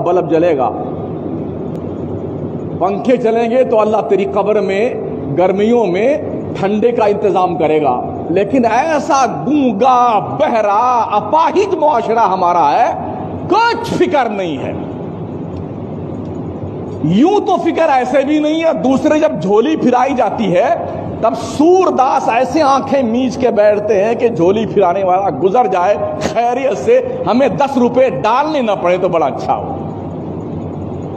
Bulb जलेगा, पंखे चलेंगे तो अल्लाह तेरी कब्र में गर्मियों में ठंडे का इंतजाम करेगा। लेकिन ऐसा गूंगा बहरा अपाहिज मुआशरा हमारा है, कुछ फिक्र नहीं है। यूं तो फिक्र ऐसे भी नहीं है, दूसरे जब झोली फिराई जाती है तब सूरदास ऐसे आंखें मीच के बैठते हैं कि झोली फिराने वाला गुजर जाए खैरियत से, हमें 10 रुपए डालने ना पड़े तो बड़ा अच्छा हो।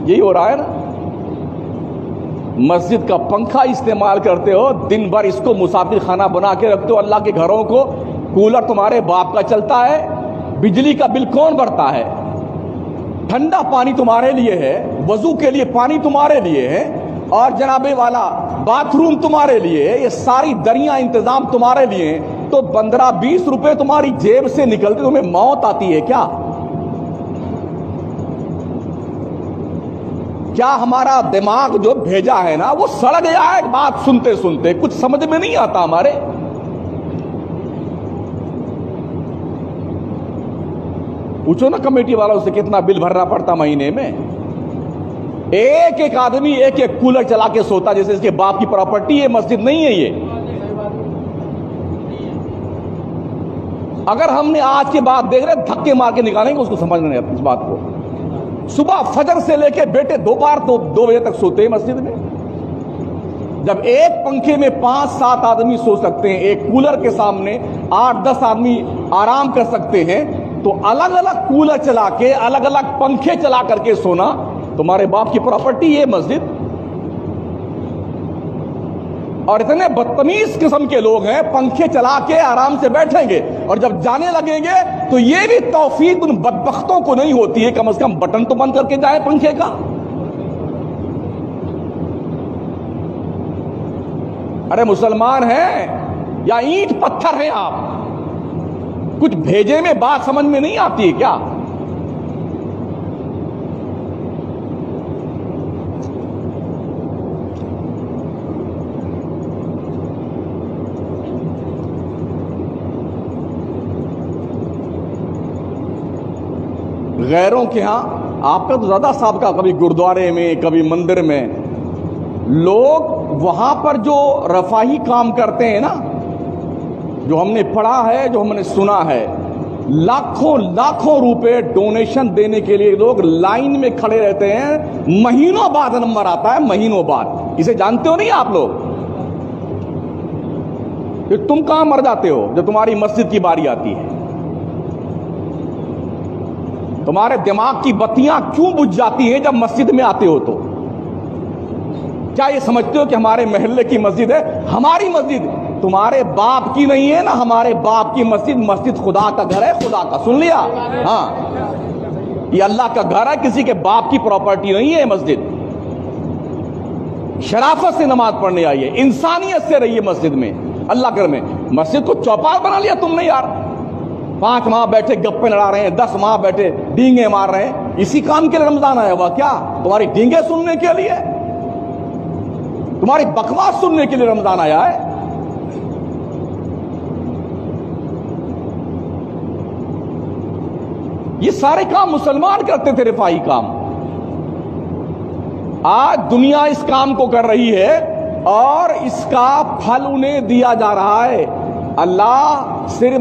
यही हो रहा है ना। मस्जिद का पंखा इस्तेमाल करते हो, दिन भर इसको मुसाफिर खाना बना के रखते हो अल्लाह के घरों को। कूलर तुम्हारे बाप का चलता है, बिजली का बिल कौन भरता है, ठंडा पानी तुम्हारे लिए है, वजू के लिए पानी तुम्हारे लिए है, और जनाबे वाला बाथरूम तुम्हारे लिए है, ये सारी दरिया इंतजाम तुम्हारे लिए है। तो 15-20 रुपए तुम्हारी जेब से निकलते तुम्हें मौत आती है क्या? क्या हमारा दिमाग जो भेजा है ना वो सड़ गया है बात सुनते सुनते, कुछ समझ में नहीं आता हमारे। पूछो ना कमेटी वालों से कितना बिल भरना पड़ता महीने में। एक एक आदमी एक एक कूलर चला के सोता जैसे इसके बाप की प्रॉपर्टी है, मस्जिद नहीं है ये। अगर हमने आज के बाद देख रहे धक्के मार के निकालेंगे उसको समझ नहीं आता इस बात को। सुबह फजर से लेके बेटे दोपहर 2 बजे तक सोते हैं मस्जिद में। जब एक पंखे में 5-7 आदमी सो सकते हैं, एक कूलर के सामने 8-10 आदमी आराम कर सकते हैं, तो अलग अलग कूलर चला के अलग अलग पंखे चला करके सोना तुम्हारे बाप की प्रॉपर्टी है मस्जिद। और इतने बदतमीज किस्म के लोग हैं, पंखे चला के आराम से बैठेंगे और जब जाने लगेंगे तो ये भी तौफीक उन बदबख्तों को नहीं होती है, कम से कम बटन तो बंद करके जाए पंखे का। अरे मुसलमान हैं या ईंट पत्थर हैं आप? कुछ भेजे में बात समझ में नहीं आती है क्या? गैरों के यहां आपका तो ज्यादा साबका, कभी गुरुद्वारे में कभी मंदिर में, लोग वहां पर जो रफाही काम करते हैं ना, जो हमने पढ़ा है, जो हमने सुना है, लाखों लाखों रुपए डोनेशन देने के लिए लोग लाइन में खड़े रहते हैं। महीनों बाद नंबर आता है, महीनों बाद। इसे जानते हो नहीं आप लोग? फिर तुम कहां मर जाते हो जब तुम्हारी मस्जिद की बारी आती है? तुम्हारे दिमाग की बत्तियां क्यों बुझ जाती हैं जब मस्जिद में आते हो? तो क्या ये समझते हो कि हमारे मोहल्ले की मस्जिद है? हमारी मस्जिद तुम्हारे बाप की नहीं है ना, हमारे बाप की मस्जिद, मस्जिद खुदा का घर है, खुदा का। सुन लिया? हाँ, ये अल्लाह का घर है, किसी के बाप की प्रॉपर्टी नहीं है मस्जिद। शराफत से नमाज पढ़ने आइए, इंसानियत से रहिए मस्जिद में, अल्लाह घर में। मस्जिद को चौपाल बना लिया तुमने यार। 5 माह बैठे गप्पे लड़ा रहे हैं, 10 माह बैठे डींगे मार रहे हैं। इसी काम के लिए रमजान आया हुआ क्या? तुम्हारी डींगे सुनने के लिए, तुम्हारी बकवास सुनने के लिए रमजान आया है? ये सारे काम मुसलमान करते थे, रिफाई काम। आज दुनिया इस काम को कर रही है और इसका फल उन्हें दिया जा रहा है। अल्लाह सिर्फ